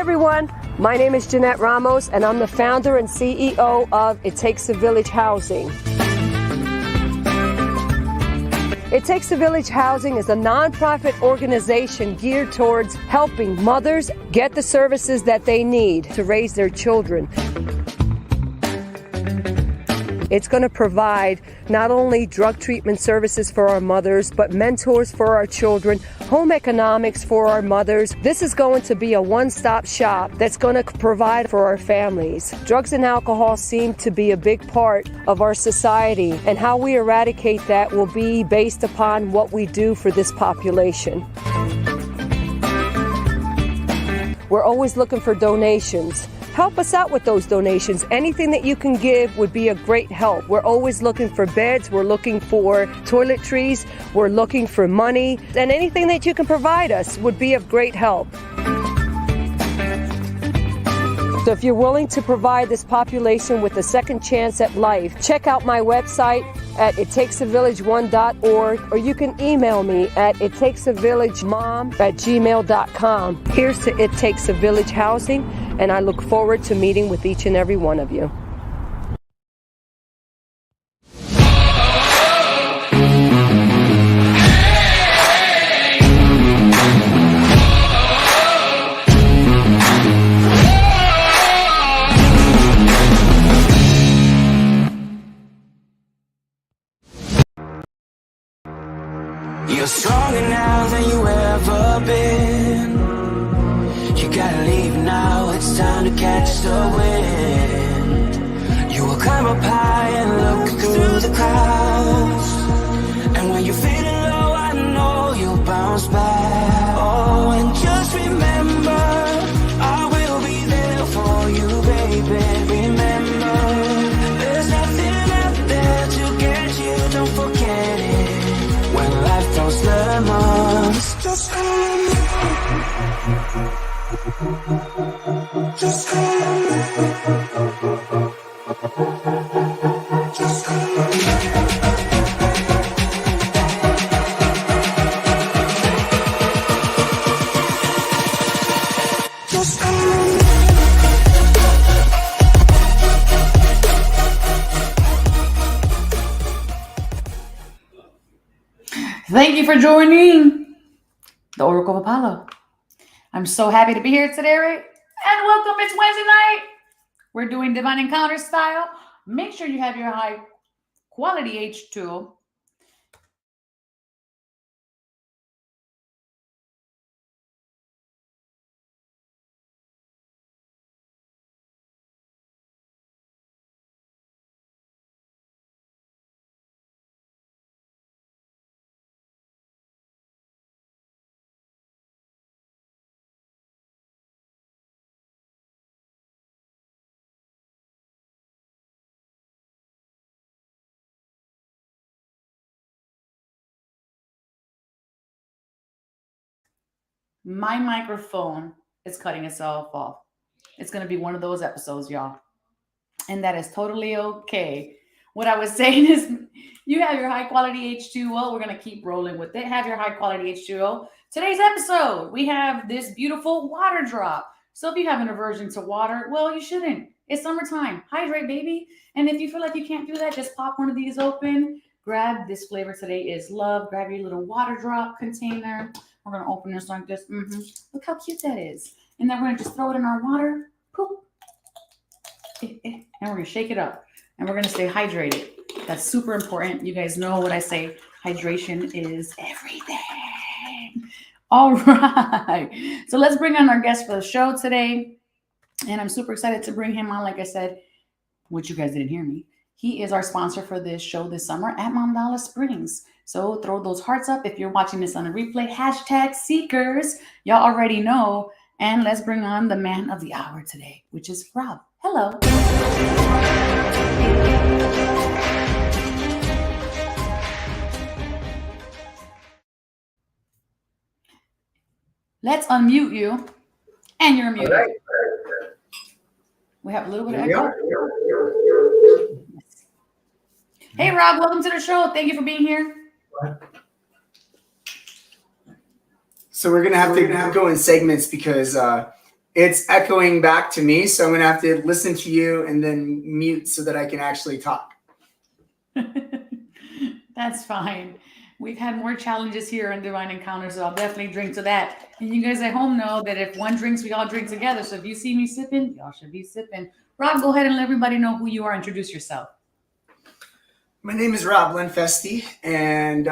everyone, my name is Jeanette Ramos and I'm the founder and CEO of It Takes a Village Housing. It Takes a Village Housing is a nonprofit organization geared towards helping mothers get the services that they need to raise their children. It's going to provide not only drug treatment services for our mothers, but mentors for our children, home economics for our mothers. This is going to be a one-stop shop that's going to provide for our families. Drugs and alcohol seem to be a big part of our society, and how we eradicate that will be based upon what we do for this population. We're always looking for donations. Help us out with those donations. Anything that you can give would be a great help. We're always looking for beds, we're looking for toiletries, we're looking for money, and anything that you can provide us would be of great help. So if you're willing to provide this population with a second chance at life, check out my website at ittakesavillage1.org, or you can email me at ittakesavillagemom@gmail.com. Here's to It Takes a Village Housing, and I look forward to meeting with each and every one of you. You're stronger now than you ever been. You gotta leave now, it's time to catch the wind. You will climb up high and look through the clouds, and when you're feeling low, I know you'll bounce back. Oh, and just remember, I will be there for you, baby. Remember, there's nothing out there to get you, don't forget it. When life throws lemons, just call me. Just call me. Just call me. Just call me. Thank you for joining the Oracle of Apollo. I'm so happy to be here today, right? And welcome. It's Wednesday night. We're doing Divine Encounter style. Make sure you have your high quality H2O. My microphone is cutting itself off. It's going to be one of those episodes, y'all. And that is totally okay. What I was saying is, you have your high quality H2O. We're going to keep rolling with it. Have your high quality H2O. Today's episode, we have this beautiful water drop. So if you have an aversion to water, well, you shouldn't. It's summertime. Hydrate, baby. And if you feel like you can't do that, just pop one of these open. Grab this flavor today is love. Grab your little water drop container. We're going to open this like this. Look how cute that is. And then we're going to just throw it in our water. Poop. And we're going to shake it up. And we're going to stay hydrated. That's super important. You guys know what I say. Hydration is everything. All right. So let's bring on our guest for the show today. And I'm super excited to bring him on. Like I said, which you guys didn't hear me. He is our sponsor for this show this summer at Mandala Springs. So throw those hearts up if you're watching this on a replay. Hashtag Seekers. Y'all already know. And let's bring on the man of the hour today, which is Rob. Hello. Let's unmute you. And you're muted. Right. We have a little bit of echo. Hey, Rob, welcome to the show. Thank you for being here. So we're going to have to go in segments because It's echoing back to me, so I'm going to have to listen to you and then mute so that I can actually talk. That's fine. We've had more challenges here in Divine Encounters, so I'll definitely drink to that. And you guys at home know that if one drinks, we all drink together. So if you see me sipping, y'all should be sipping. Rob, go ahead and let everybody know who you are. Introduce yourself. My name is Rob Lenfestey, and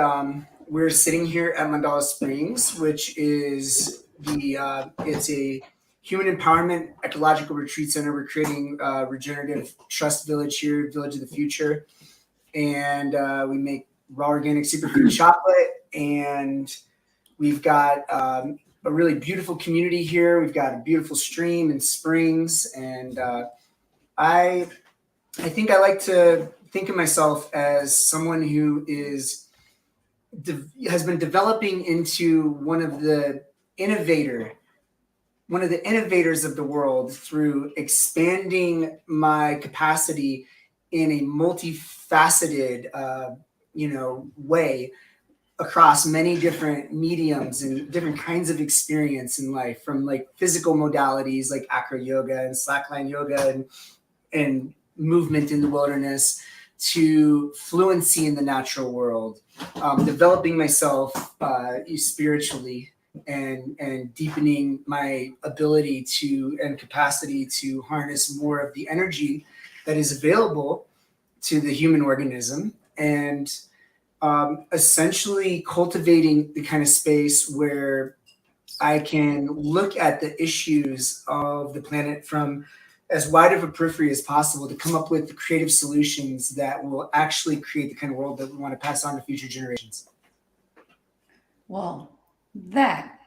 we're sitting here at Mandala Springs, which is it's a human empowerment ecological retreat center. We're creating regenerative trust village here, Village of the Future, and we make raw organic superfood chocolate, and we've got a really beautiful community here. We've got a beautiful stream and springs, and I think I like to think of myself as someone who has been developing into one of the innovators of the world through expanding my capacity in a multifaceted way across many different mediums and different kinds of experience in life, from like physical modalities like acro yoga and slackline yoga and movement in the wilderness to fluency in the natural world, developing myself spiritually and deepening my ability to and capacity to harness more of the energy that is available to the human organism, and essentially cultivating the kind of space where I can look at the issues of the planet from as wide of a periphery as possible to come up with creative solutions that will actually create the kind of world that we want to pass on to future generations. Well, that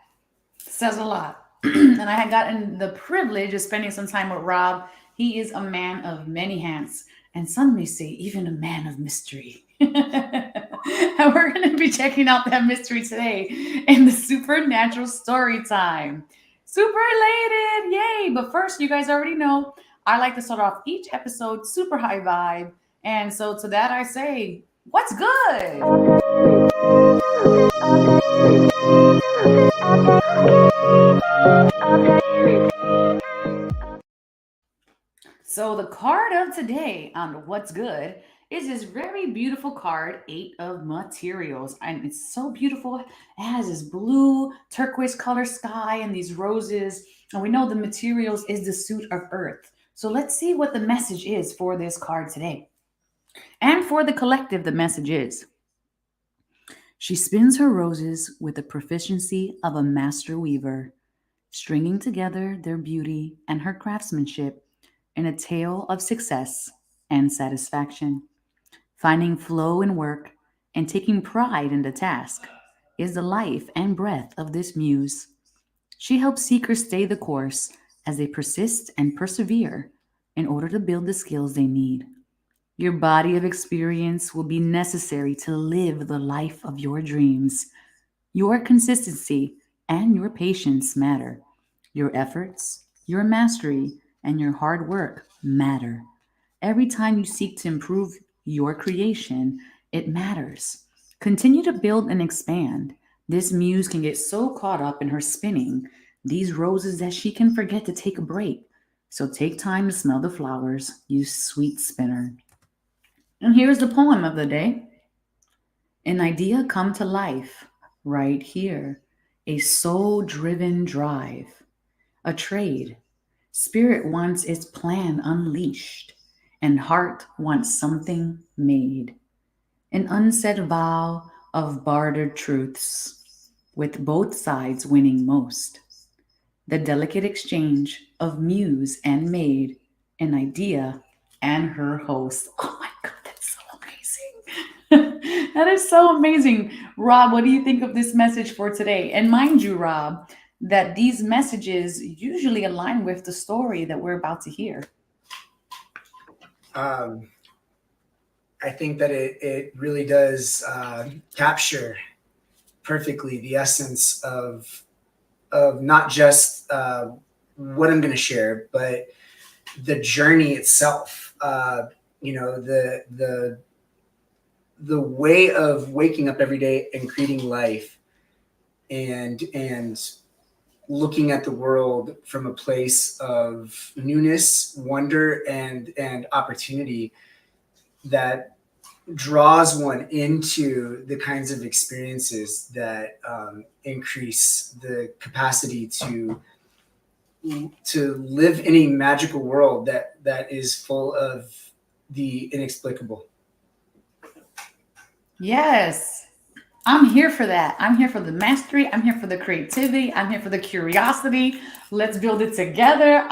says a lot. And I had gotten the privilege of spending some time with Rob. He is a man of many hats, and some may say even a man of mystery. And we're going to be checking out that mystery today in the supernatural story time. Super elated, yay! But first, you guys already know, I like to start off each episode super high vibe. And so to that I say, what's good? So the card of today on What's Good is this very beautiful card, 8 of Materials. And it's so beautiful. It has this blue turquoise color sky and these roses. And we know the materials is the suit of earth. So let's see what the message is for this card today. And for the collective, the message is: she spins her roses with the proficiency of a master weaver, stringing together their beauty and her craftsmanship in a tale of success and satisfaction. Finding flow in work and taking pride in the task is the life and breath of this muse. She helps seekers stay the course as they persist and persevere in order to build the skills they need. Your body of experience will be necessary to live the life of your dreams. Your consistency and your patience matter. Your efforts, your mastery, and your hard work matter. Every time you seek to improve your creation, it matters. Continue to build and expand. This muse can get so caught up in her spinning these roses that she can forget to take a break. So take time to smell the flowers, you sweet spinner. And here's the poem of the day. An idea come to life right here. A soul-driven drive. A trade. Spirit wants its plan unleashed, and heart wants something made. An unsaid vow of bartered truths, with both sides winning most. The delicate exchange of muse and maid, an idea and her host. Oh my God, that's so amazing. That is so amazing. Rob, what do you think of this message for today? And mind you, Rob, that these messages usually align with the story that we're about to hear. I think that it really does capture perfectly the essence of not just what I'm going to share, but the journey itself. The way of waking up every day and creating life, and looking at the world from a place of newness, wonder, and opportunity that draws one into the kinds of experiences that increase the capacity to live in a magical world that is full of the inexplicable. Yes. I'm here for that. I'm here for the mastery. I'm here for the creativity. I'm here for the curiosity. Let's build it together.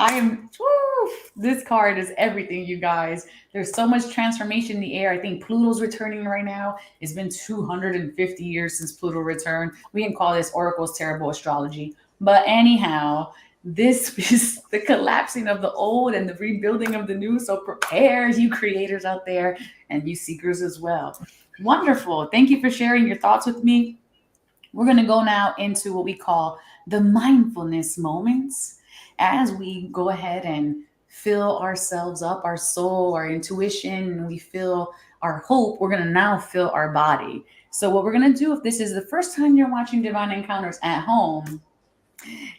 This card is everything, you guys. There's so much transformation in the air. I think Pluto's returning right now. It's been 250 years since Pluto returned. We can call this Oracle's terrible astrology. But anyhow, this is the collapsing of the old and the rebuilding of the new. So prepare, you creators out there, and you seekers as well. Wonderful. Thank you for sharing your thoughts with me. We're going to go now into what we call the mindfulness moments as we go ahead and fill ourselves up, our soul, our intuition, and we feel our hope. We're going to now fill our body. So what we're going to do, if this is the first time you're watching Divine Encounters at home,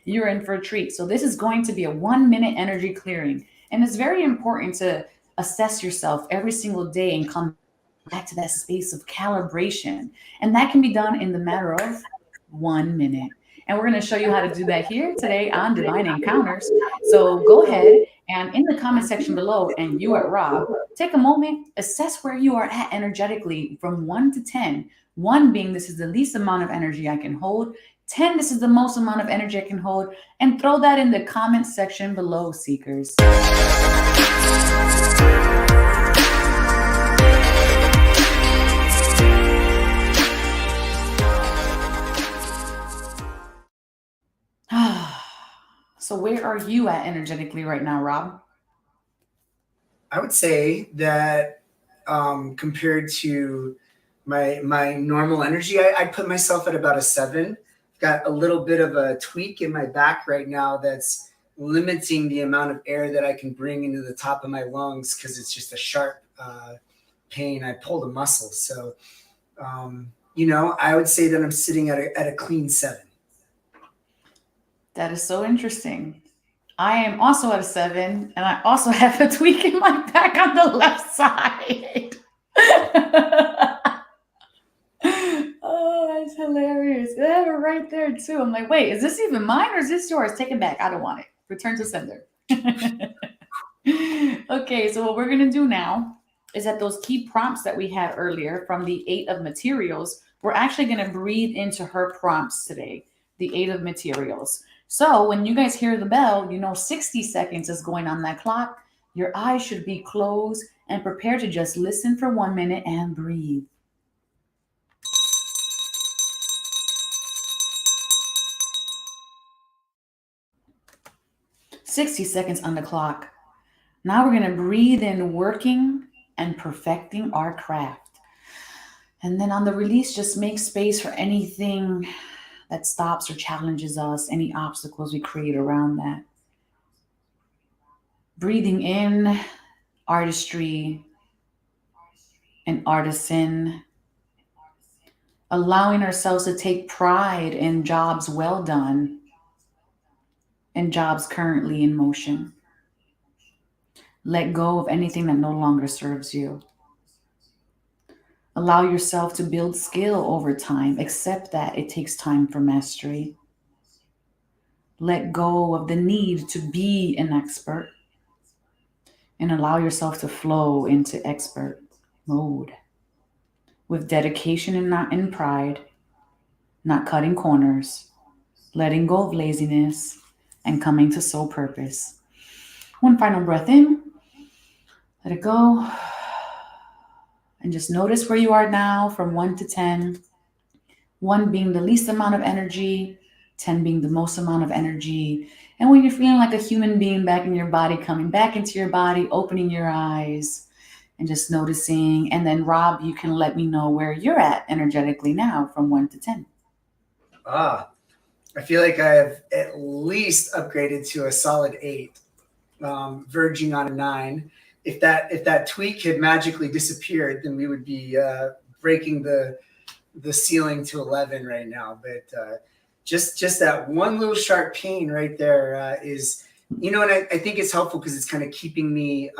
you're in for a treat. So this is going to be a 1-minute energy clearing. And it's very important to assess yourself every single day and come back to that space of calibration. And that can be done in the matter of 1 minute. And we're going to show you how to do that here today on Divine Encounters. So go ahead and in the comment section below, and you at Rob, take a moment, assess where you are at energetically from 1 to 10. 1 being this is the least amount of energy I can hold. 10, this is the most amount of energy I can hold. And throw that in the comment section below, seekers. So where are you at energetically right now, Rob? I would say that compared to my normal energy, I'd put myself at about a 7. Got a little bit of a tweak in my back right now that's limiting the amount of air that I can bring into the top of my lungs because it's just a sharp pain. I pulled a muscle. So, I would say that I'm sitting at a clean 7. That is so interesting. I am also at a 7, and I also have a tweak in my back on the left side. Oh, that's hilarious. I have it right there too. I'm like, wait, is this even mine or is this yours? Take it back. I don't want it. Return to sender. Okay, so what we're going to do now is that those key prompts that we had earlier from the 8 of materials, we're actually going to breathe into her prompts today, the 8 of materials. So when you guys hear the bell, 60 seconds is going on that clock. Your eyes should be closed and prepare to just listen for 1 minute and breathe. "60 seconds on the clock. Now we're going to breathe in, working and perfecting our craft. And then on the release, just make space for anything that stops or challenges us, any obstacles we create around that. Breathing in, artistry and artisan. Allowing ourselves to take pride in jobs well done and jobs currently in motion. Let go of anything that no longer serves you. Allow yourself to build skill over time. Accept that it takes time for mastery. Let go of the need to be an expert and allow yourself to flow into expert mode with dedication and not in pride, not cutting corners, letting go of laziness and coming to soul purpose. 1 final breath in, let it go. And just notice where you are now from 1 to 10. 1 being the least amount of energy, 10 being the most amount of energy. And when you're feeling like a human being back in your body, coming back into your body, opening your eyes and just noticing. And then Rob, you can let me know where you're at energetically now from 1 to 10. I feel like I have at least upgraded to a solid 8, verging on a 9. If that tweak had magically disappeared, then we would be breaking the ceiling to 11 right now. But just that one little sharp pain right there is, and I think it's helpful because it's kind of keeping me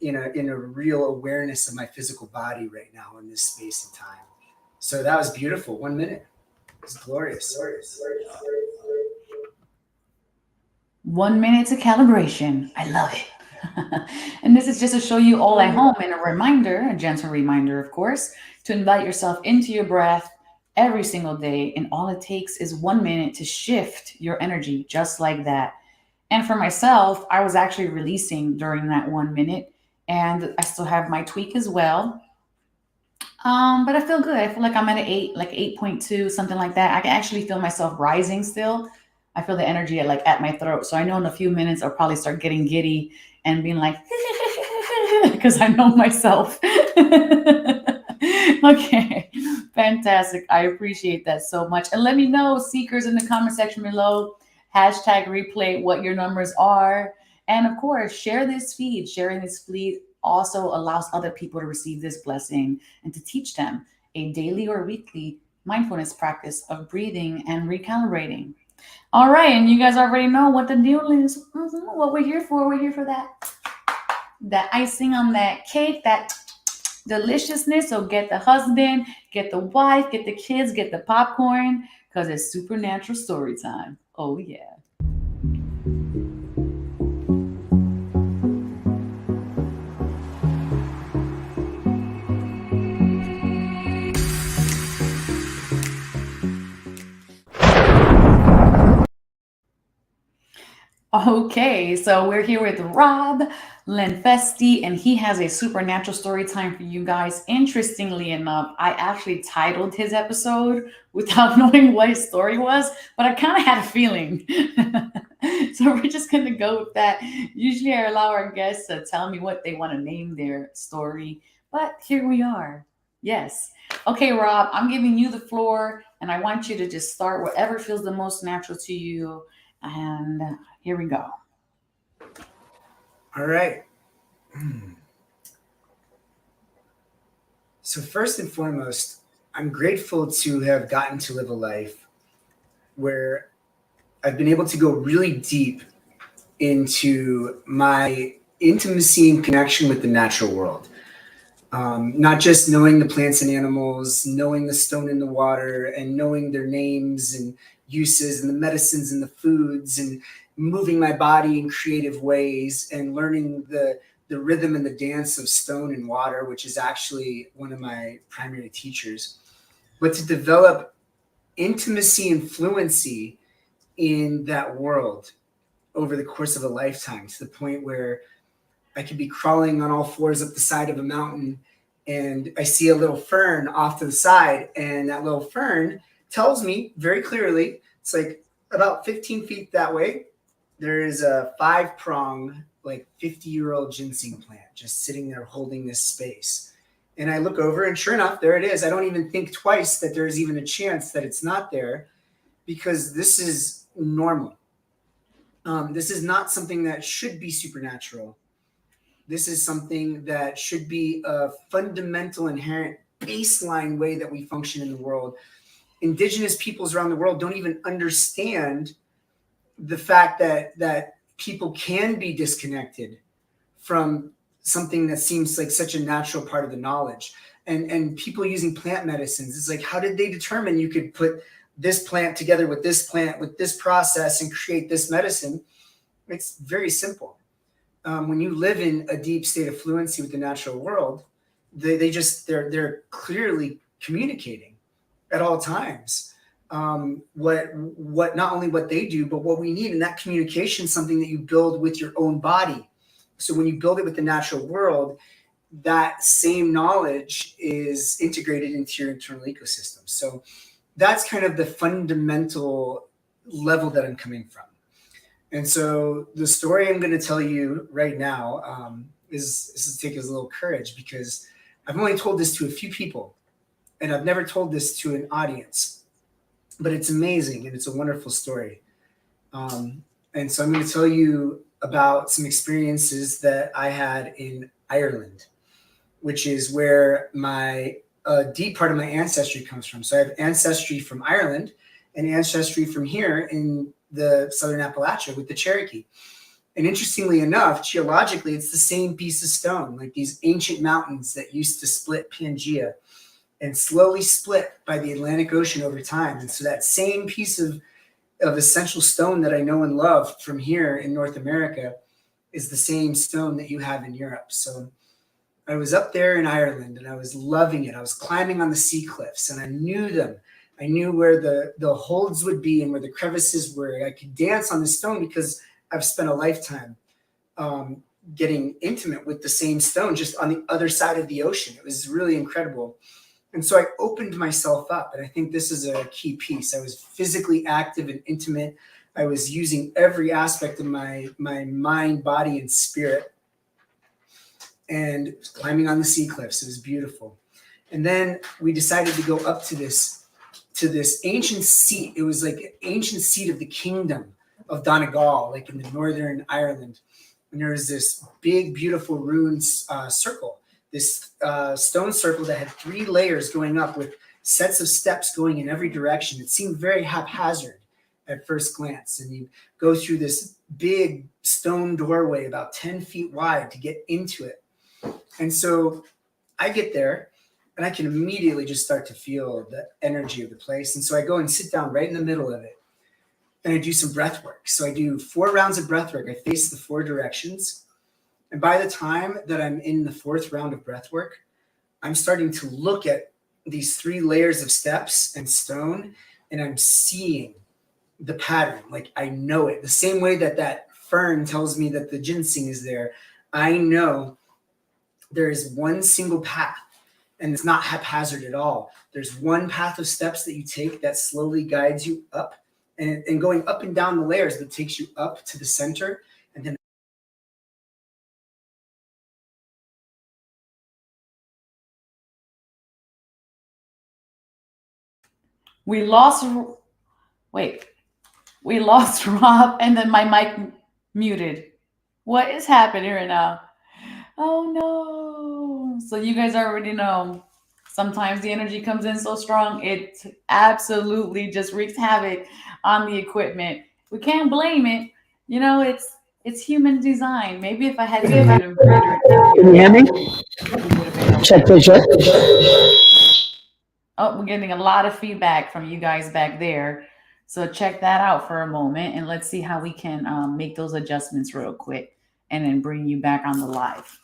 in a real awareness of my physical body right now in this space and time. So that was beautiful. 1 minute. It's glorious. 1 minute to calibration. I love it. And this is just to show you all at home and a gentle reminder, of course, to invite yourself into your breath every single day. And all it takes is 1 minute to shift your energy just like that. And for myself, I was actually releasing during that 1 minute, and I still have my tweak as well. But I feel good. I feel like I'm at an 8, like 8.2, something like that. I can actually feel myself rising still. I feel the energy at my throat. So I know in a few minutes I'll probably start getting giddy and being like, because I know myself. Okay, fantastic. I appreciate that so much. And let me know, seekers, in the comment section below, #replay what your numbers are. And of course, share this feed. Sharing this feed also allows other people to receive this blessing and to teach them a daily or weekly mindfulness practice of breathing and recalibrating. All right, and you guys already know what the deal is, what we're here for. We're here for that icing on that cake, that deliciousness. So get the husband, get the wife, get the kids, get the popcorn, because it's supernatural story time. Oh, yeah. Okay, so we're here with Rob Lenfestey, and he has a supernatural story time for you guys. Interestingly enough, I actually titled his episode without knowing what his story was, but I kind of had a feeling. So we're just going to go with that. Usually I allow our guests to tell me what they want to name their story, but here we are. Yes. Okay, Rob, I'm giving you the floor, and I want you to just start wherever feels the most natural to you. And here we go. All right. So first and foremost, I'm grateful to have gotten to live a life where I've been able to go really deep into my intimacy and connection with the natural world. Not just knowing the plants and animals, knowing the stone in the water, and knowing their names and uses and the medicines and the foods, and moving my body in creative ways, and learning the rhythm and the dance of stone and water, which is actually one of my primary teachers. But to develop intimacy and fluency in that world over the course of a lifetime, to the point where I could be crawling on all fours up the side of a mountain, and I see a little fern off to the side, and that little fern tells me very clearly, it's like about 15 feet that way, there is a 5-prong, like 50-year-old ginseng plant just sitting there holding this space. And I look over, and sure enough, there it is. I don't even think twice that there's even a chance that it's not there, because this is normal. This is not something that should be supernatural. This is something that should be a fundamental, inherent baseline way that we function in the world. Indigenous peoples around the world don't even understand the fact that people can be disconnected from something that seems like such a natural part of the knowledge. And people using plant medicines, it's like, how did they determine you could put this plant together with this plant, with this process, and create this medicine? It's very simple. When you live in a deep state of fluency with the natural world, they're clearly communicating at all times. What not only what they do, but what we need. And that communication is something that you build with your own body. So when you build it with the natural world, that same knowledge is integrated into your internal ecosystem. So that's kind of the fundamental level that I'm coming from. And so the story I'm going to tell you right now is to take as a little courage, because I've only told this to a few people, and I've never told this to an audience, but it's amazing and it's a wonderful story. And so I'm going to tell you about some experiences that I had in Ireland, which is where my deep part of my ancestry comes from. So I have ancestry from Ireland, an ancestry from here in the Southern Appalachia with the Cherokee. And interestingly enough, geologically, it's the same piece of stone, like these ancient mountains that used to split Pangea and slowly split by the Atlantic Ocean over time. And so that same piece of essential stone that I know and love from here in North America is the same stone that you have in Europe. So I was up there in Ireland and I was loving it. I was climbing on the sea cliffs and I knew them. I knew where the holds would be and where the crevices were. I could dance on the stone because I've spent a lifetime getting intimate with the same stone just on the other side of the ocean. It was really incredible. And so I opened myself up. And I think this is a key piece. I was physically active and intimate. I was using every aspect of my mind, body, and spirit. And climbing on the sea cliffs. It was beautiful. And then we decided to go up to this ancient seat. It was like an ancient seat of the kingdom of Donegal, like in the Northern Ireland. And there was this big, beautiful ruined circle, this stone circle that had 3 layers going up with sets of steps going in every direction. It seemed very haphazard at first glance. And you go through this big stone doorway about 10 feet wide to get into it. And so I get there and I can immediately just start to feel the energy of the place. And so I go and sit down right in the middle of it. And I do some breath work. So I do 4 rounds of breath work. I face the 4 directions. And by the time that I'm in the 4th round of breath work, I'm starting to look at these 3 layers of steps and stone, and I'm seeing the pattern. Like I know it. The same way that fern tells me that the ginseng is there, I know there is one single path, and it's not haphazard at all. There's one path of steps that you take that slowly guides you up. And going up and down the layers that takes you up to the center. And then we lost Rob, and then my mic muted. What is happening right now? Oh no. So you guys already know. Sometimes the energy comes in so strong, it absolutely just wreaks havoc on the equipment. We can't blame it. You know, it's human design. Maybe if I had to Can you hear me? Check. Oh, we're getting a lot of feedback from you guys back there. So check that out for a moment and let's see how we can make those adjustments real quick and then bring you back on the live.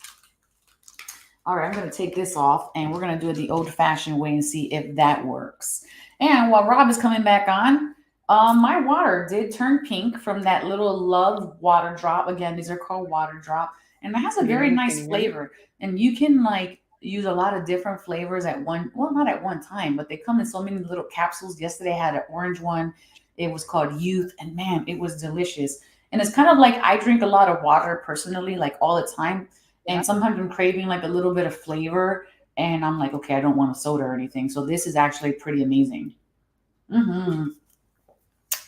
All right, I'm going to take this off and we're going to do it the old-fashioned way and see if that works. And while Rob is coming back on, my water did turn pink from that little love water drop. Again, these are called water drop. And it has a very nice flavor. And you can like use a lot of different flavors at one, well, not at one time, but they come in so many little capsules. Yesterday I had an orange one. It was called Youth. And man, it was delicious. And it's kind of like I drink a lot of water personally, like all the time. And sometimes I'm craving like a little bit of flavor and I'm like, okay, I don't want a soda or anything. So this is actually pretty amazing.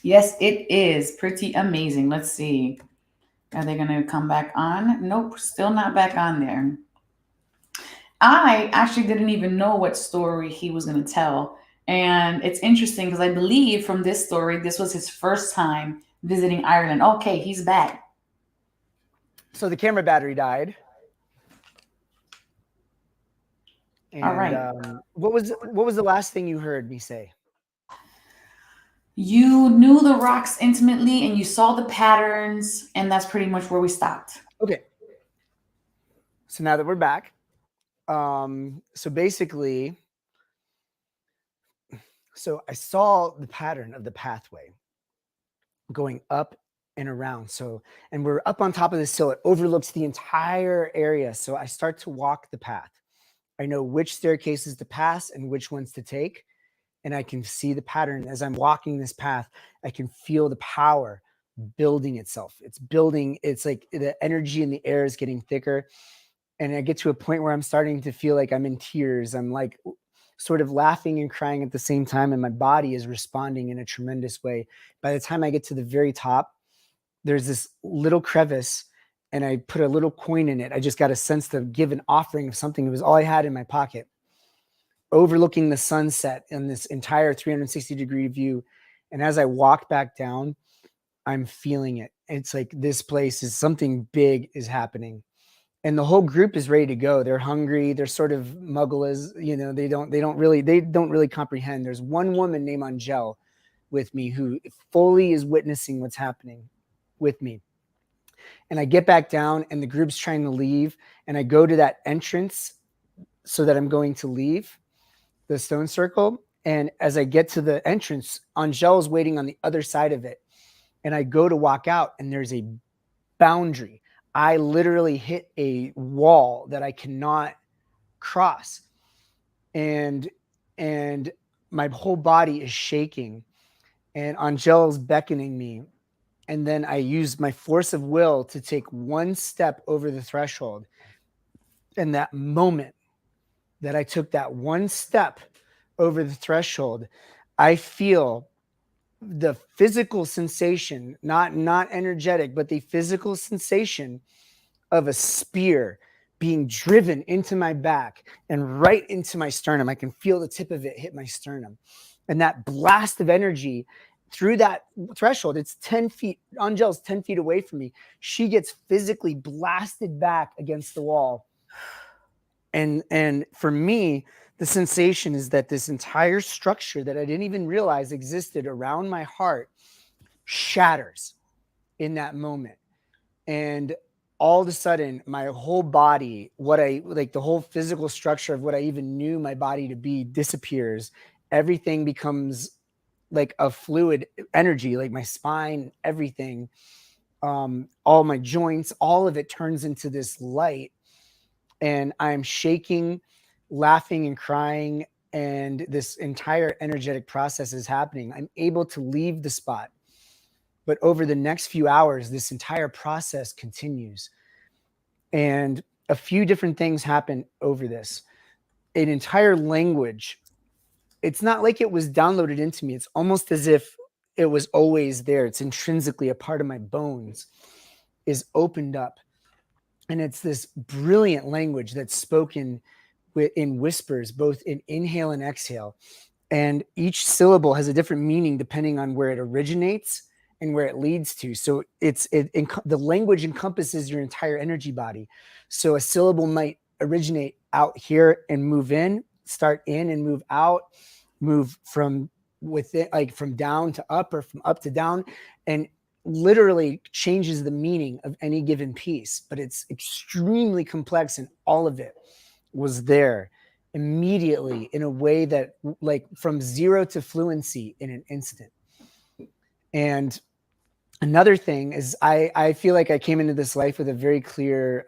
Yes, it is pretty amazing. Let's see. Are they going to come back on? Nope, still not back on there. I actually didn't even know what story he was going to tell. And it's interesting because I believe from this story, this was his first time visiting Ireland. Okay, he's back. So the camera battery died. And, all right. What was the last thing you heard me say? You knew the rocks intimately and you saw the patterns, and that's pretty much where we stopped. Okay. So now that we're back, so basically, so I saw the pattern of the pathway going up and around. So, and we're up on top of this hill. It overlooks the entire area. So I start to walk the path. I know which staircases to pass and which ones to take. And I can see the pattern as I'm walking this path. I can feel the power building itself. It's building. It's like the energy in the air is getting thicker. And I get to a point where I'm starting to feel like I'm in tears. I'm like sort of laughing and crying at the same time. And my body is responding in a tremendous way. By the time I get to the very top, there's this little crevice and I put a little coin in it. I just got a sense to give an offering of something. It was all I had in my pocket, overlooking the sunset in this entire 360-degree view. And as I walk back down, I'm feeling it. It's like this place is something big is happening. And the whole group is ready to go. They're hungry. They're sort of muggles, they don't really comprehend. There's one woman named Angel with me who fully is witnessing what's happening with me. And I get back down and the group's trying to leave. And I go to that entrance so that I'm going to leave the stone circle. And as I get to the entrance, Angel's waiting on the other side of it. And I go to walk out and there's a boundary. I literally hit a wall that I cannot cross. And my whole body is shaking. And Angel's beckoning me. And then I use my force of will to take one step over the threshold. And that moment that I took that one step over the threshold, I feel the physical sensation, not energetic, but the physical sensation of a spear being driven into my back and right into my sternum. I can feel the tip of it hit my sternum. And that blast of energy through that threshold, it's 10 feet. Angel's 10 feet away from me. She gets physically blasted back against the wall. And for me, the sensation is that this entire structure that I didn't even realize existed around my heart shatters in that moment. And all of a sudden, my whole body, the whole physical structure of what I even knew my body to be disappears. Everything becomes like a fluid energy, like my spine, everything, all my joints, all of it turns into this light. And I'm shaking, laughing and crying. And this entire energetic process is happening. I'm able to leave the spot. But over the next few hours, this entire process continues. And a few different things happen over this. An entire language. It's not like it was downloaded into me. It's almost as if it was always there. It's intrinsically a part of my bones, is opened up. And it's this brilliant language that's spoken in whispers, both in inhale and exhale. And each syllable has a different meaning depending on where it originates and where it leads to. So the language encompasses your entire energy body. So a syllable might originate out here and move in, start in and move out, move from within, like from down to up or from up to down, and literally changes the meaning of any given piece. But it's extremely complex, and all of it was there immediately in a way that, like, from zero to fluency in an instant. And another thing is I feel like I came into this life with a very clear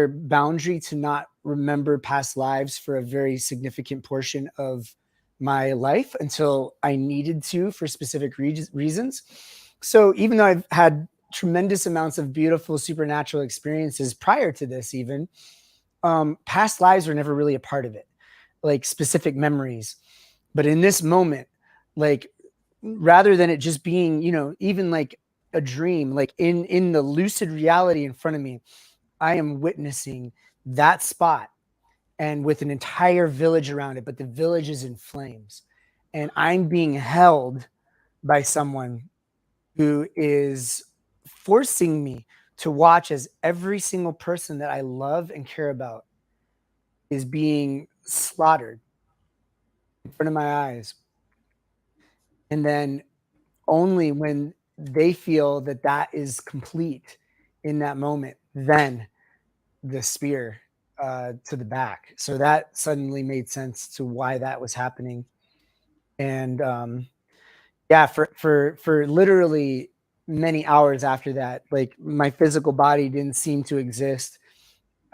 boundary to not remember past lives for a very significant portion of my life until I needed to for specific reasons. So even though I've had tremendous amounts of beautiful supernatural experiences prior to this, even past lives were never really a part of it, like specific memories. But in this moment, like, rather than it just being, even like a dream, like in the lucid reality in front of me, I am witnessing that spot and with an entire village around it, but the village is in flames. And I'm being held by someone who is forcing me to watch as every single person that I love and care about is being slaughtered in front of my eyes. And then only when they feel that that is complete in that moment, then the spear to the back. So that suddenly made sense to why that was happening. And for literally many hours after that, like, my physical body didn't seem to exist.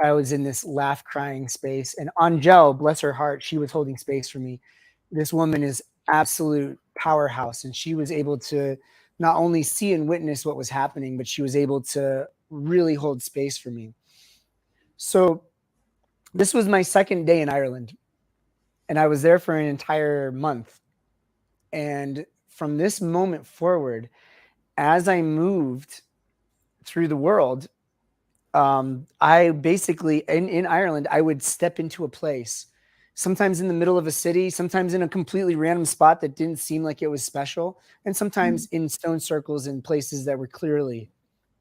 I was in this laugh crying space, and Angel, bless her heart, she was holding space for me. This woman is absolute powerhouse, and she was able to not only see and witness what was happening, but she was able to really hold space for me. So this was my second day in Ireland, and I was there for an entire month. And from this moment forward, as I moved through the world, I basically, in Ireland, I would step into a place sometimes in the middle of a city, sometimes in a completely random spot that didn't seem like it was special, and sometimes in stone circles in places that were clearly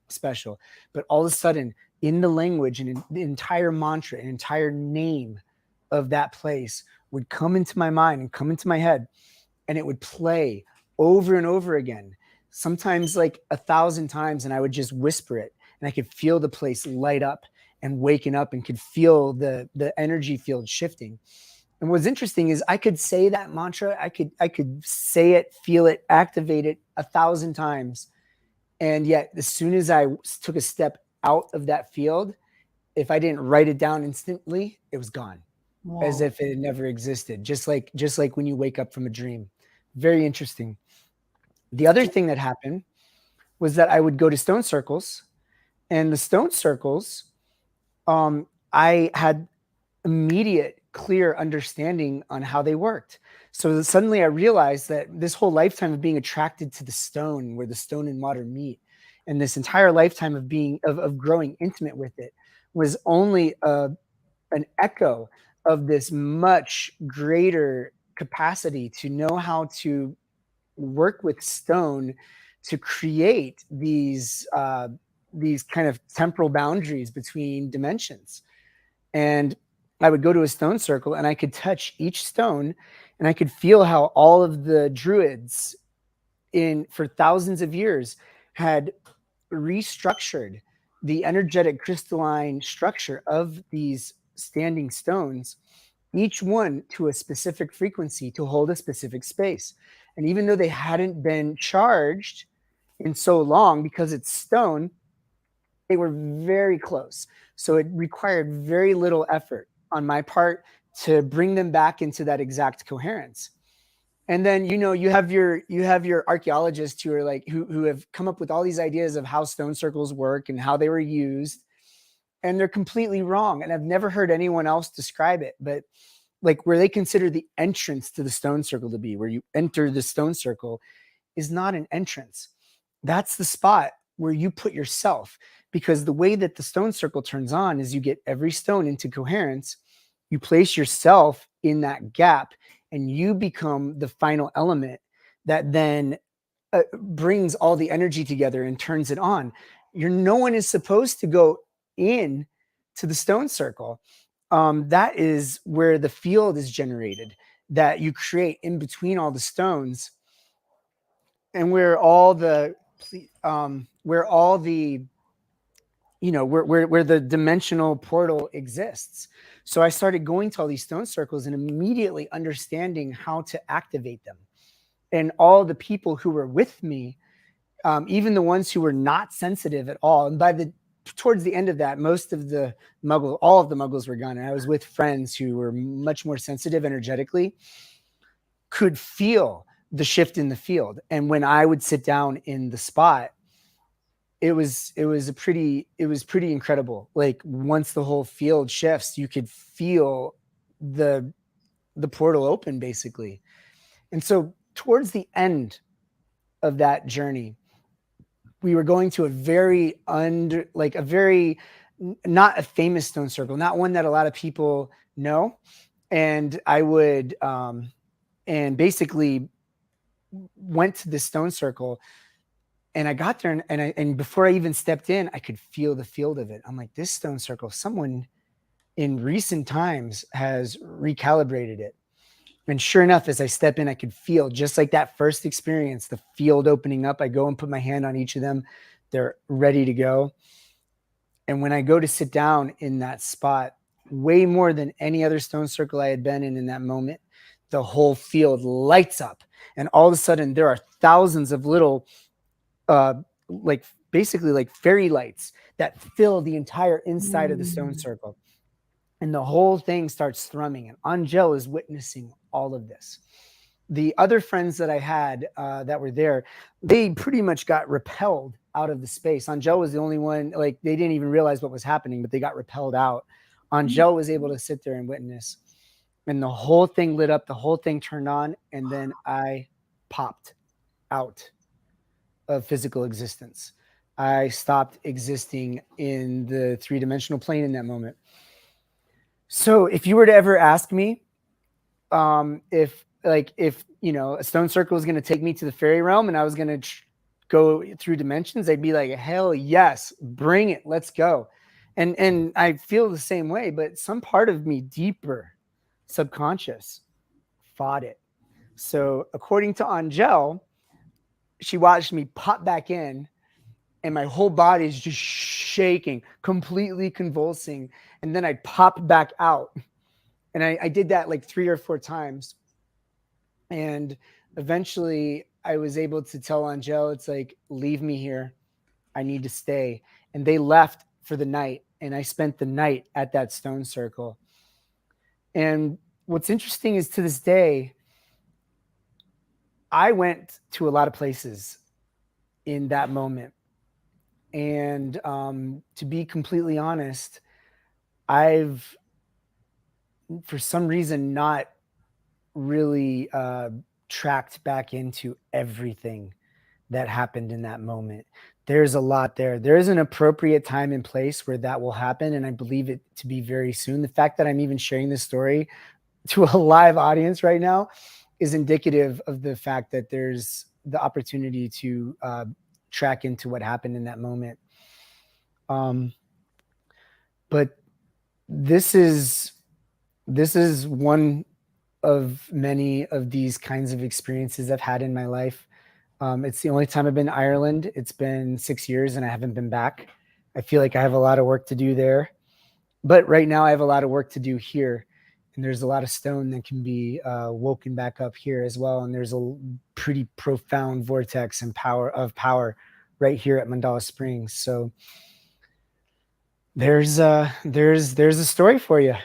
special. But all of a sudden, in the language and in the entire mantra, an entire name of that place would come into my mind and come into my head, and it would play over and over again, sometimes like 1,000 times, and I would just whisper it, and I could feel the place light up and waking up, and could feel the energy field shifting. And what's interesting is I could say that mantra, I could say it, feel it, activate it 1,000 times, and yet as soon as I took a step out of that field, if I didn't write it down instantly, it was gone. Whoa. As if it had never existed, just like when you wake up from a dream. Very interesting. The other thing that happened was that I would go to stone circles, and the stone circles, I had immediate, clear understanding on how they worked. So suddenly I realized that this whole lifetime of being attracted to the stone, where the stone and water meet, and this entire lifetime of of growing intimate with it, was only an echo of this much greater capacity to know how to work with stone to create these kind of temporal boundaries between dimensions. And I would go to a stone circle, and I could touch each stone, and I could feel how all of the druids for thousands of years had restructured the energetic crystalline structure of these standing stones, each one to a specific frequency to hold a specific space. And even though they hadn't been charged in so long, because it's stone, they were very close. So it required very little effort on my part to bring them back into that exact coherence. And then, you have your archaeologists who are like, who have come up with all these ideas of how stone circles work and how they were used. And they're completely wrong. And I've never heard anyone else describe it, but like where they consider the entrance to the stone circle to be, where you enter the stone circle, is not an entrance. That's the spot where you put yourself, because the way that the stone circle turns on is you get every stone into coherence, you place yourself in that gap, and you become the final element that then brings all the energy together and turns it on. No one is supposed to go in to the stone circle. That is where the field is generated, that you create in between all the stones, and where the dimensional portal exists. So I started going to all these stone circles and immediately understanding how to activate them. And all the people who were with me, even the ones who were not sensitive at all, and towards the end of that, all of the muggles were gone. And I was with friends who were much more sensitive energetically, could feel the shift in the field. And when I would sit down in the spot, it was pretty incredible. Like once the whole field shifts, you could feel the portal open basically. And so towards the end of that journey, we were going to a very not a famous stone circle, not one that a lot of people know. And I would, and basically went to this stone circle, and I got there, and before I even stepped in, I could feel the field of it. I'm like, this stone circle, someone in recent times has recalibrated it. And sure enough, as I step in, I could feel, just like that first experience, the field opening up. I go and put my hand on each of them. They're ready to go. And when I go to sit down in that spot, way more than any other stone circle I had been in that moment, the whole field lights up. And all of a sudden, there are thousands of little, basically like fairy lights that fill the entire inside of the stone circle. And the whole thing starts thrumming. And Angel is witnessing all of this. The other friends that I had that were there, they pretty much got repelled out of the space. Angel was the only one, like they didn't even realize what was happening, but they got repelled out. Angel was able to sit there and witness. And the whole thing lit up, the whole thing turned on, and then I popped out of physical existence. I stopped existing in the three-dimensional plane in that moment. So if you were to ever ask me, if a stone circle was going to take me to the fairy realm and I was going to go through dimensions, I'd be like, hell yes, bring it, let's go. And I feel the same way, but some part of me deeper, subconscious, fought it. So according to Angel, she watched me pop back in and my whole body is just shaking, completely convulsing. And then I pop back out. And I did that like 3 or 4 times. And eventually I was able to tell Angel, it's like, leave me here. I need to stay. And they left for the night. And I spent the night at that stone circle. And what's interesting is to this day, I went to a lot of places in that moment. And to be completely honest, I've, for some reason, not really tracked back into everything that happened in that moment. There's a lot there. There's an appropriate time and place where that will happen. And I believe it to be very soon. The fact that I'm even sharing this story to a live audience right now is indicative of the fact that there's the opportunity to track into what happened in that moment. But this is one of many of these kinds of experiences I've had in my life. It's the only time I've been to Ireland. It's been 6 years and I haven't been back. I feel like I have a lot of work to do there, but right now I have a lot of work to do here. And there's a lot of stone that can be woken back up here as well. And there's a pretty profound vortex and power right here at Mandala Springs. So there's a story for you.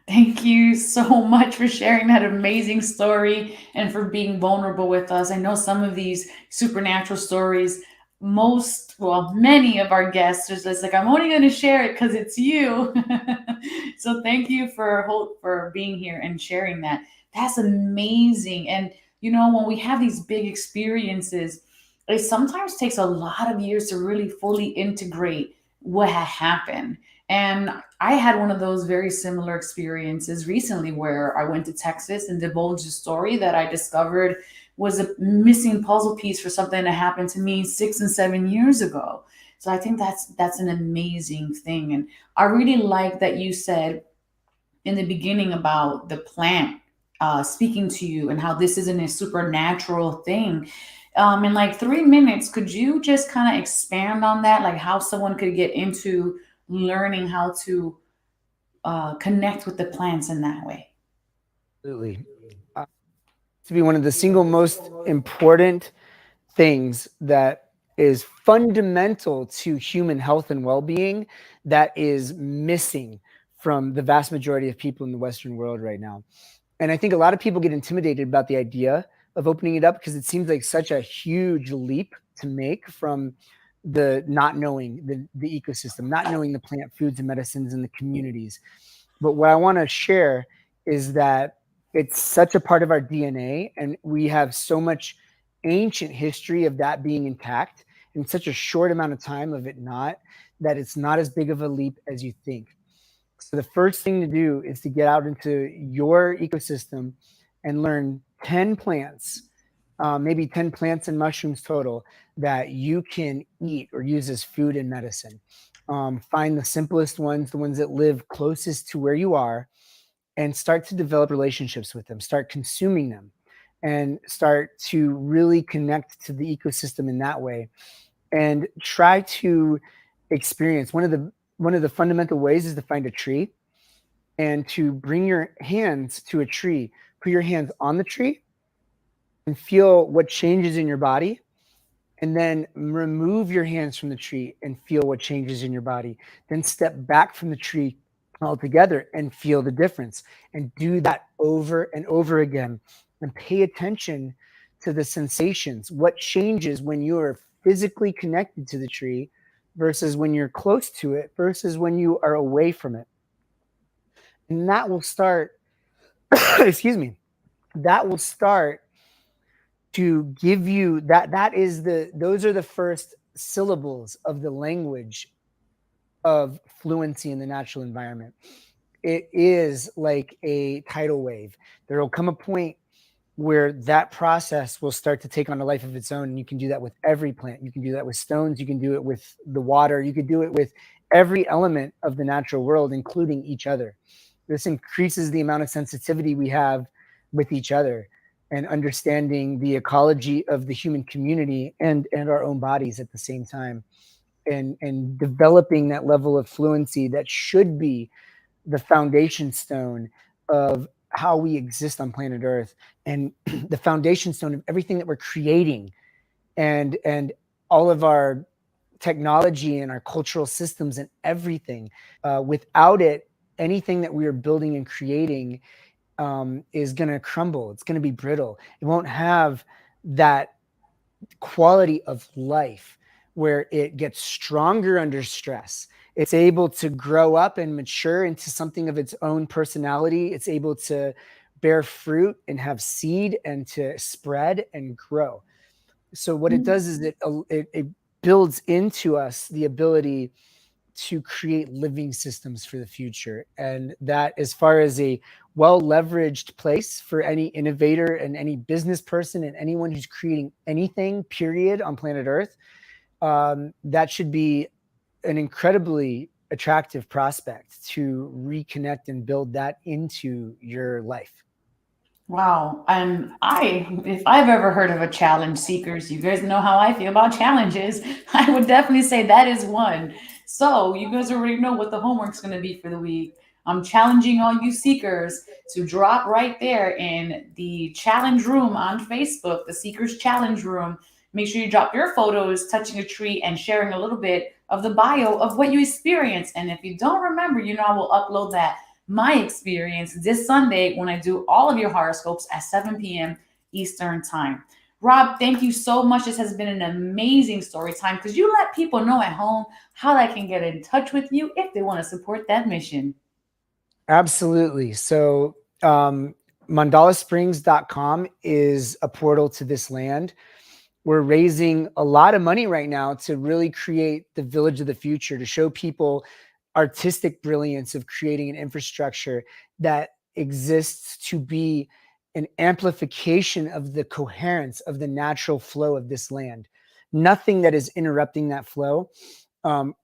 Thank you so much for sharing that amazing story and for being vulnerable with us. I know some of these supernatural stories, many of our guests are just like, I'm only going to share it because it's you. So thank you for being here and sharing that. That's amazing. And when we have these big experiences, it sometimes takes a lot of years to really fully integrate what had happened. And I had one of those very similar experiences recently where I went to Texas and divulged a story that I discovered was a missing puzzle piece for something that happened to me 6 and 7 years ago. So I think that's an amazing thing. And I really like that you said in the beginning about the plant speaking to you and how this isn't a supernatural thing. In like 3 minutes, could you just kind of expand on that? Like how someone could get into learning how to connect with the plants in that way? Absolutely. To be one of the single most important things that is fundamental to human health and well-being that is missing from the vast majority of people in the Western world right now. And I think a lot of people get intimidated about the idea of opening it up because it seems like such a huge leap to make from the not knowing the ecosystem, not knowing the plant foods and medicines in the communities. But what I want to share is that it's such a part of our DNA, and we have so much ancient history of that being intact in such a short amount of time of it not, that it's not as big of a leap as you think. So the first thing to do is to get out into your ecosystem and learn 10 plants, maybe 10 plants and mushrooms total that you can eat or use as food and medicine. Find the simplest ones, the ones that live closest to where you are, and start to develop relationships with them, start consuming them, and start to really connect to the ecosystem in that way. And try to experience one of the fundamental ways is to find a tree and to bring your hands to a tree, put your hands on the tree and feel what changes in your body, and then remove your hands from the tree and feel what changes in your body. Then step back from the tree altogether and feel the difference, and do that over and over again, and pay attention to the sensations, what changes when you are physically connected to the tree versus when you're close to it versus when you are away from it. And that will start, excuse me, that will start to give you those are the first syllables of the language of fluency in the natural environment. it is like a tidal wave. There will come a point where that process will start to take on a life of its own. And you can do that with every plant. You can do that with stones. You can do it with the water. You could do it with every element of the natural world, including each other. This increases the amount of sensitivity we have with each other and understanding the ecology of the human community and our own bodies at the same time. And developing that level of fluency that should be the foundation stone of how we exist on planet Earth, and the foundation stone of everything that we're creating, and all of our technology and our cultural systems and everything. Without it, anything that we are building and creating is going to crumble. It's going to be brittle. It won't have that quality of life where it gets stronger under stress. It's able to grow up and mature into something of its own personality. It's able to bear fruit and have seed and to spread and grow. So what it does is it builds into us the ability to create living systems for the future. And that, as far as a well leveraged place for any innovator and any business person and anyone who's creating anything, period, on planet Earth, that should be an incredibly attractive prospect to reconnect and build that into your life. Wow. And if I've ever heard of a challenge seekers, you guys know how I feel about challenges. I would definitely say that is one. So you guys already know what the homework's going to be for the week. I'm challenging all you seekers to drop right there in the challenge room on Facebook, the Seekers Challenge Room. Make sure you drop your photos touching a tree and sharing a little bit of the bio of what you experienced. And if you don't remember, I will upload that, my experience, this Sunday when I do all of your horoscopes at 7 p.m. Eastern Time. Rob, thank you so much. This has been an amazing story time because you let people know at home how they can get in touch with you if they want to support that mission. Absolutely. So mandalasprings.com is a portal to this land. We're raising a lot of money right now to really create the village of the future, to show people artistic brilliance of creating an infrastructure that exists to be an amplification of the coherence of the natural flow of this land. Nothing that is interrupting that flow.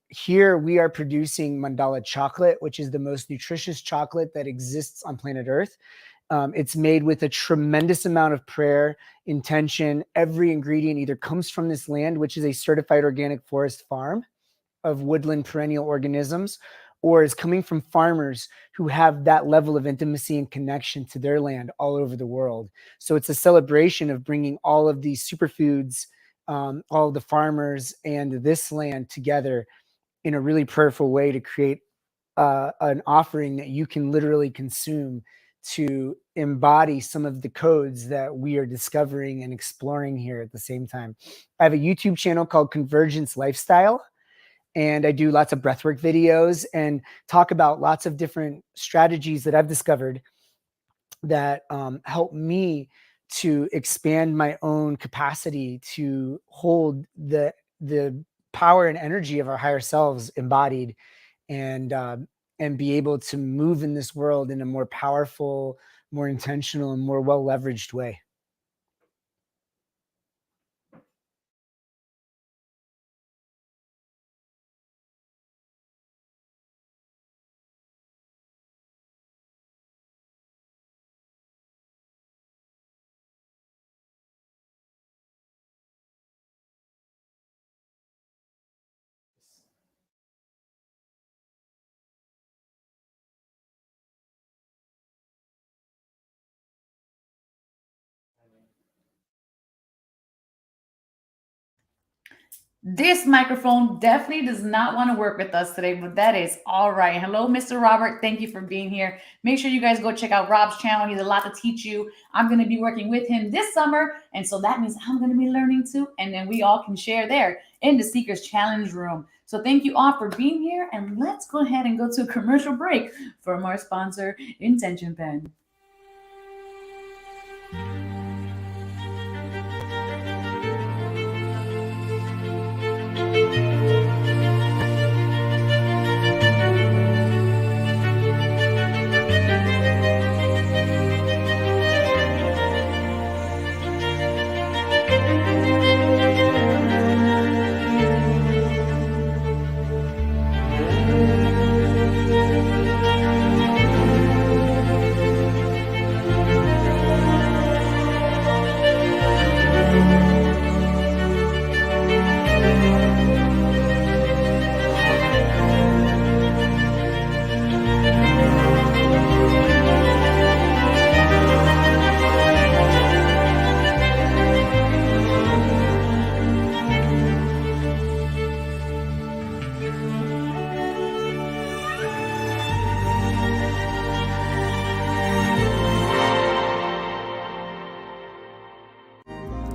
Here we are producing mandala chocolate, which is the most nutritious chocolate that exists on planet Earth. It's made with a tremendous amount of prayer, intention. Every ingredient either comes from this land, which is a certified organic forest farm of woodland perennial organisms, or is coming from farmers who have that level of intimacy and connection to their land all over the world. So it's a celebration of bringing all of these superfoods, all of the farmers and this land together in a really prayerful way to create an offering that you can literally consume to embody some of the codes that we are discovering and exploring here at the same time. I have a YouTube channel called Convergence Lifestyle, and I do lots of breathwork videos and talk about lots of different strategies that I've discovered that help me to expand my own capacity to hold the power and energy of our higher selves embodied, and be able to move in this world in a more powerful, more intentional, and more well-leveraged way. This microphone definitely does not want to work with us today, but that is all right. Hello, Mr. Robert. Thank you for being here. Make sure you guys go check out Rob's channel. He's a lot to teach you. I'm going to be working with him this summer. And so that means I'm going to be learning too. And then we all can share there in the Seekers Challenge Room. So thank you all for being here. And let's go ahead and go to a commercial break from our sponsor, Intention Pen.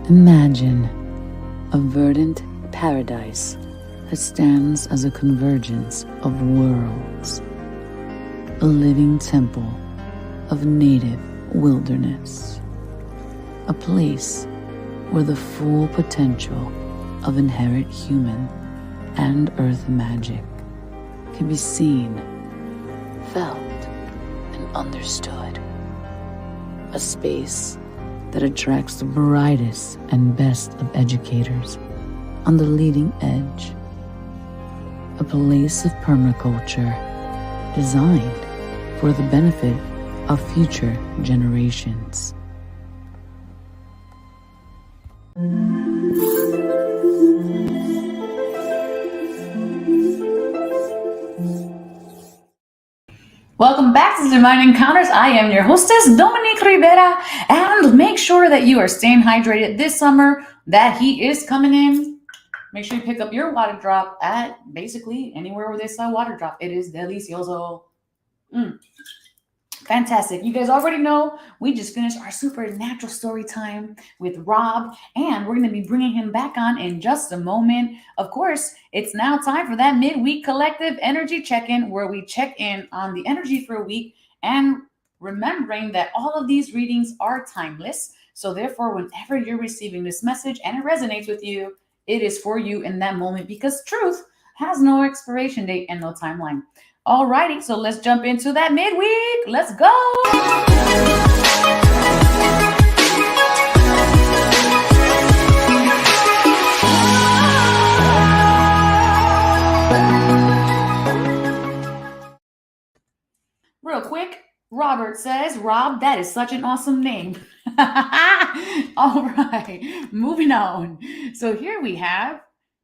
Imagine a verdant paradise that stands as a convergence of worlds, a living temple of native wilderness, a place where the full potential of inherent human and earth magic can be seen, felt, and understood. A space that attracts the brightest and best of educators on the leading edge. A place of permaculture designed for the benefit of future generations. Welcome back to Divine Encounters. I am your hostess, Dominique Rivera, and make sure that you are staying hydrated this summer. That heat is coming in. Make sure you pick up your water drop at basically anywhere where they sell water drop. It is delicioso. Fantastic. You guys already know we just finished our supernatural story time with Rob, and we're going to be bringing him back on in just a moment. Of course, it's now time for that midweek collective energy check-in where we check in on the energy for a week and remembering that all of these readings are timeless. So therefore, whenever you're receiving this message and it resonates with you, it is for you in that moment because truth has no expiration date and no timeline. Alrighty, so let's jump into that midweek. Let's go. Real quick, Robert says, Rob, that is such an awesome name. All right, moving on. So here we have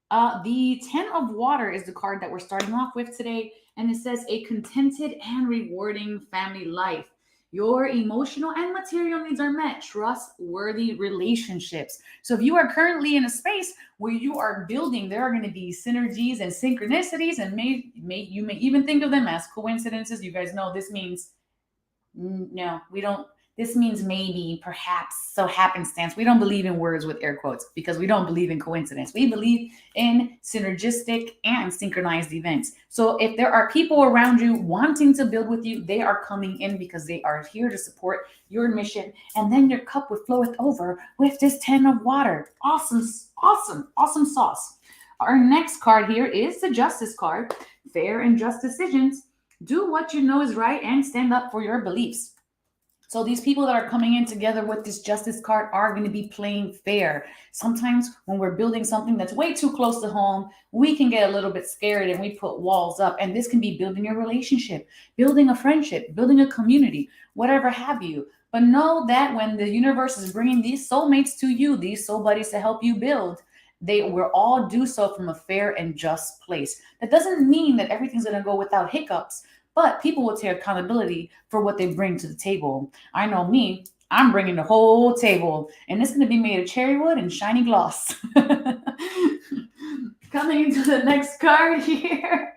the 10 of Water is the card that we're starting off with today. And it says a contented and rewarding family life. Your emotional and material needs are met. Trustworthy relationships. So if you are currently in a space where you are building, there are going to be synergies and synchronicities, and you may even think of them as coincidences. You guys know this means no, we don't. This means maybe, perhaps, so happenstance. We don't believe in words with air quotes because we don't believe in coincidence. We believe in synergistic and synchronized events. So if there are people around you wanting to build with you, they are coming in because they are here to support your mission. And then your cup will floweth over with this 10 of Water. Awesome, awesome, awesome sauce. Our next card here is the Justice card. Fair and just decisions. Do what you know is right and stand up for your beliefs. So these people that are coming in together with this Justice card are going to be playing fair. Sometimes when we're building something that's way too close to home, we can get a little bit scared and we put walls up. And this can be building a relationship, building a friendship, building a community, whatever have you. But know that when the universe is bringing these soulmates to you, these soul buddies to help you build, they will all do so from a fair and just place. That doesn't mean that everything's going to go without hiccups. But people will take accountability for what they bring to the table. I know me, I'm bringing the whole table, and it's going to be made of cherry wood and shiny gloss. Coming into the next card here,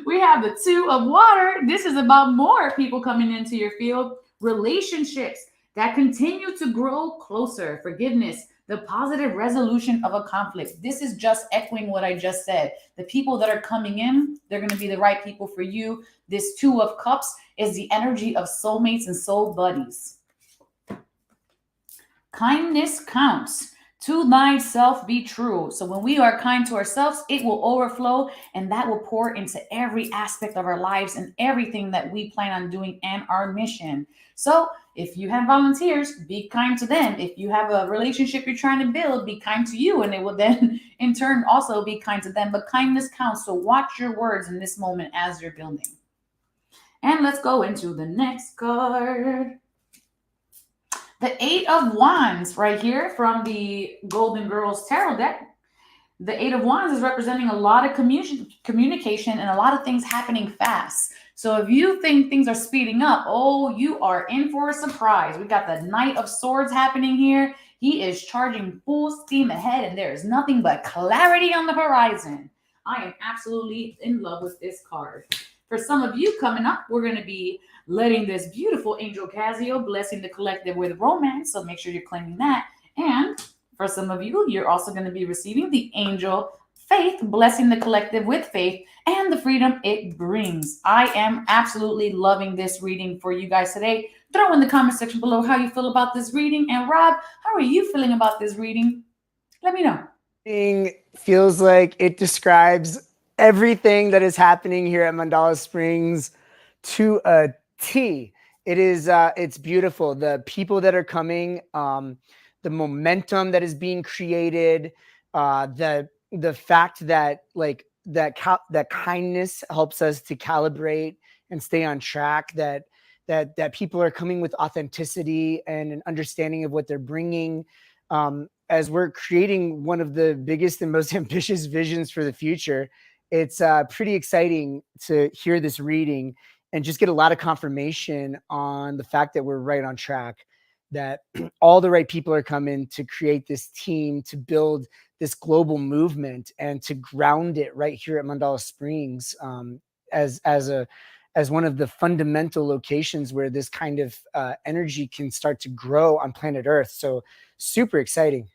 we have the 2 of Water. This is about more people coming into your field. Relationships that continue to grow closer. Forgiveness. The positive resolution of a conflict. This is just echoing what I just said. The people that are coming in, they're going to be the right people for you. This 2 of Cups is the energy of soulmates and soul buddies. Kindness counts. To thyself be true. So when we are kind to ourselves, it will overflow and that will pour into every aspect of our lives and everything that we plan on doing and our mission. So if you have volunteers, be kind to them. If you have a relationship you're trying to build, be kind to you, and it will then in turn also be kind to them. But kindness counts. So watch your words in this moment as you're building. And let's go into the next card. The 8 of Wands right here from the Golden Girls Tarot deck. The 8 of Wands is representing a lot of communication and a lot of things happening fast. So if you think things are speeding up, oh, you are in for a surprise. We got the Knight of Swords happening here. He is charging full steam ahead, and there is nothing but clarity on the horizon. I am absolutely in love with this card. For some of you coming up, we're going to be letting this beautiful angel Casio blessing the collective with romance. So make sure you're claiming that. And For some of you, you're also going to be receiving the angel faith, blessing the collective with faith and the freedom it brings. I am absolutely loving this reading for you guys today. Throw in the comment section below how you feel about this reading. And Rob, how are you feeling about this reading? Let me know. Feels like it describes everything that is happening here at Mandala Springs to a T. It is it's beautiful. The people that are coming, the momentum that is being created, the fact that like that kindness helps us to calibrate and stay on track, that people are coming with authenticity and an understanding of what they're bringing. As we're creating one of the biggest and most ambitious visions for the future, it's pretty exciting to hear this reading and just get a lot of confirmation on the fact that we're right on track, that all the right people are coming to create this team, to build this global movement and to ground it right here at Mandala Springs as one of the fundamental locations where this kind of energy can start to grow on planet Earth. So super exciting.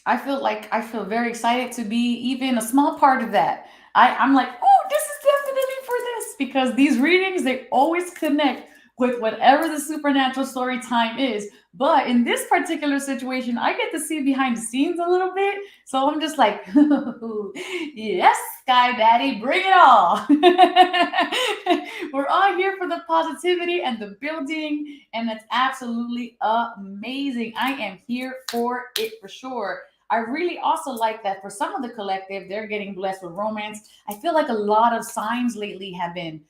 I feel very excited to be even a small part of that. I'm like, oh, this is definitely for this, because these readings, they always connect with whatever the supernatural story time is. But in this particular situation, I get to see behind the scenes a little bit. So I'm just like, yes, Sky Daddy, bring it all. We're all here for the positivity and the building, and it's absolutely amazing. I am here for it for sure. I really also like that for some of the collective, they're getting blessed with romance. I feel like a lot of signs lately have been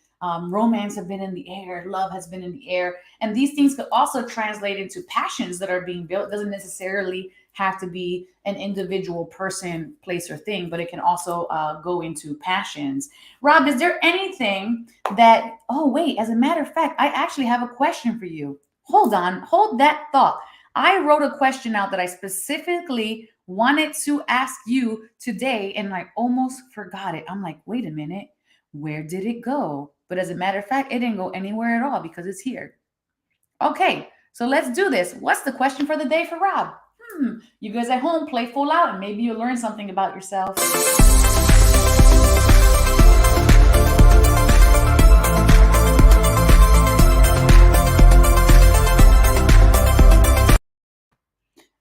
romance have been in the air, love has been in the air, and these things could also translate into passions that are being built. It doesn't necessarily have to be an individual person, place, or thing, but it can also go into passions. Rob, is there anything that? Oh wait, as a matter of fact, I actually have a question for you. Hold on, hold that thought. I wrote a question out that I specifically wanted to ask you today, and I almost forgot it. I'm like, wait a minute, where did it go? But as a matter of fact, it didn't go anywhere at all because it's here. Okay, so let's do this. What's the question for the day for Rob? You guys at home, play full out, and maybe you'll learn something about yourself.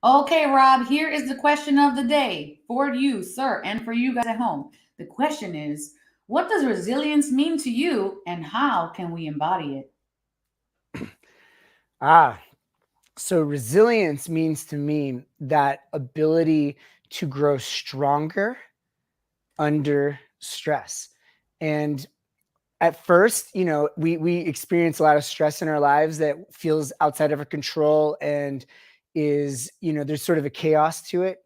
Okay, Rob, here is the question of the day for you, sir, and for you guys at home. The question is, what does resilience mean to you, and how can we embody it? So resilience means to me that ability to grow stronger under stress. And at first, we experience a lot of stress in our lives that feels outside of our control and is, there's sort of a chaos to it.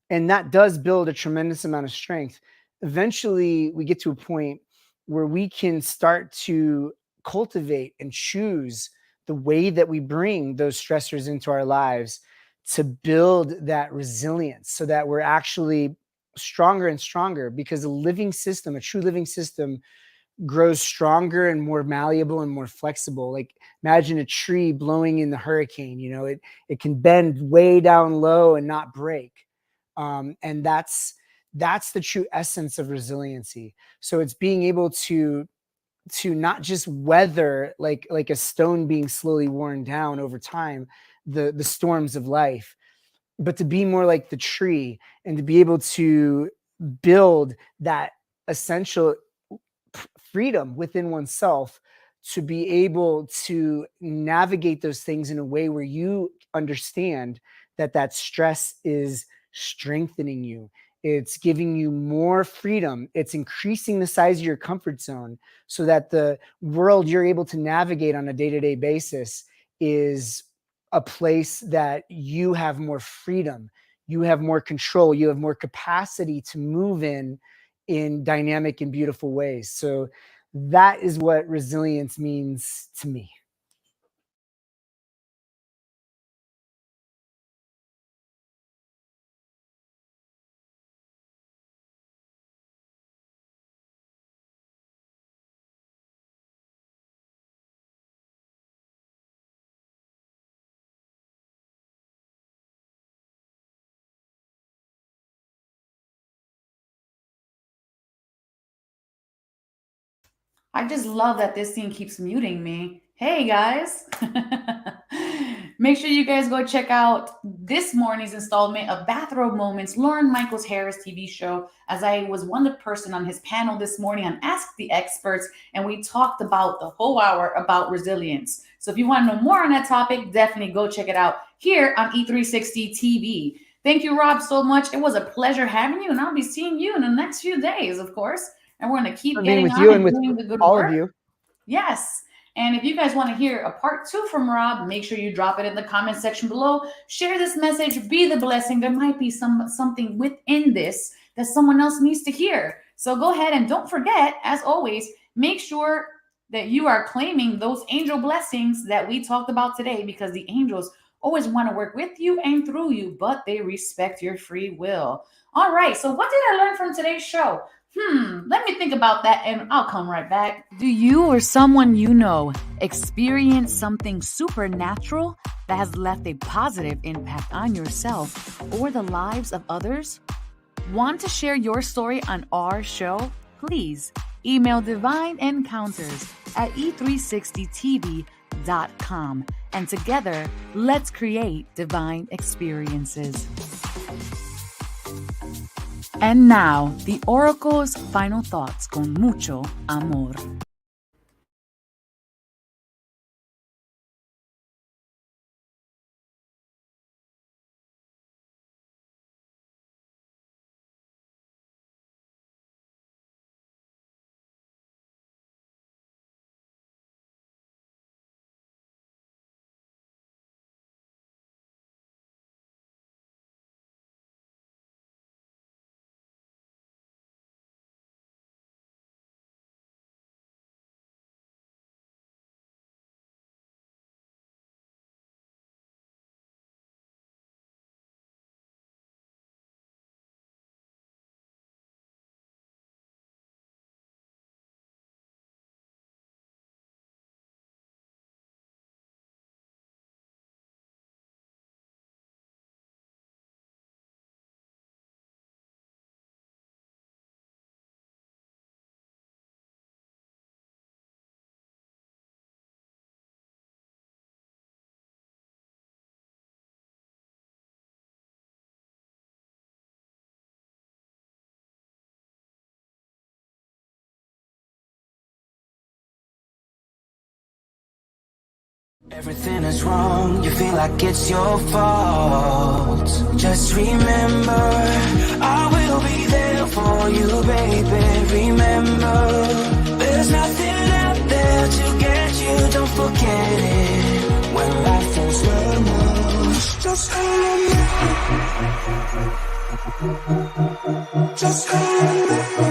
And that does build a tremendous amount of strength. Eventually, we get to a point where we can start to cultivate and choose the way that we bring those stressors into our lives to build that resilience so that we're actually stronger and stronger, because a true living system grows stronger and more malleable and more flexible. Like imagine a tree blowing in the hurricane, it can bend way down low and not break. And that's the true essence of resiliency. So it's being able to not just weather like a stone being slowly worn down over time, the storms of life, but to be more like the tree and to be able to build that essential freedom within oneself to be able to navigate those things in a way where you understand that stress is strengthening you. It's giving you more freedom. It's increasing the size of your comfort zone so that the world you're able to navigate on a day-to-day basis is a place that you have more freedom, you have more control, you have more capacity to move in dynamic and beautiful ways. So that is what resilience means to me. I just love that this thing keeps muting me. Hey guys. Make sure you guys go check out this morning's installment of Bathrobe Moments, Lauren Michaels Harris TV show, as I was one person on his panel this morning on Ask the Experts, and we talked about the whole hour about resilience. So if you want to know more on that topic, definitely go check it out here on E360 TV. Thank you, Rob, so much. It was a pleasure having you, and I'll be seeing you in the next few days, of course. And we're going to keep getting with on you and and with doing the good all work. of you. Yes. And if you guys want to hear a part 2 from Rob, make sure you drop it in the comment section below. Share this message. Be the blessing. There might be something within this that someone else needs to hear. So go ahead and don't forget, as always, make sure that you are claiming those angel blessings that we talked about today, because the angels always want to work with you and through you, but they respect your free will. All right. So what did I learn from today's show? Let me think about that and I'll come right back. Do you or someone you know experience something supernatural that has left a positive impact on yourself or the lives of others? Want to share your story on our show? Please email Divine Encounters at e360tv.com, and together, let's create divine experiences. And now, the Oracle's final thoughts con mucho amor. Everything is wrong, you feel like it's your fault. Just remember, I will be there for you, baby. Remember, there's nothing out there to get you, don't forget it. When life feels lemons, just hold on. Just hold on.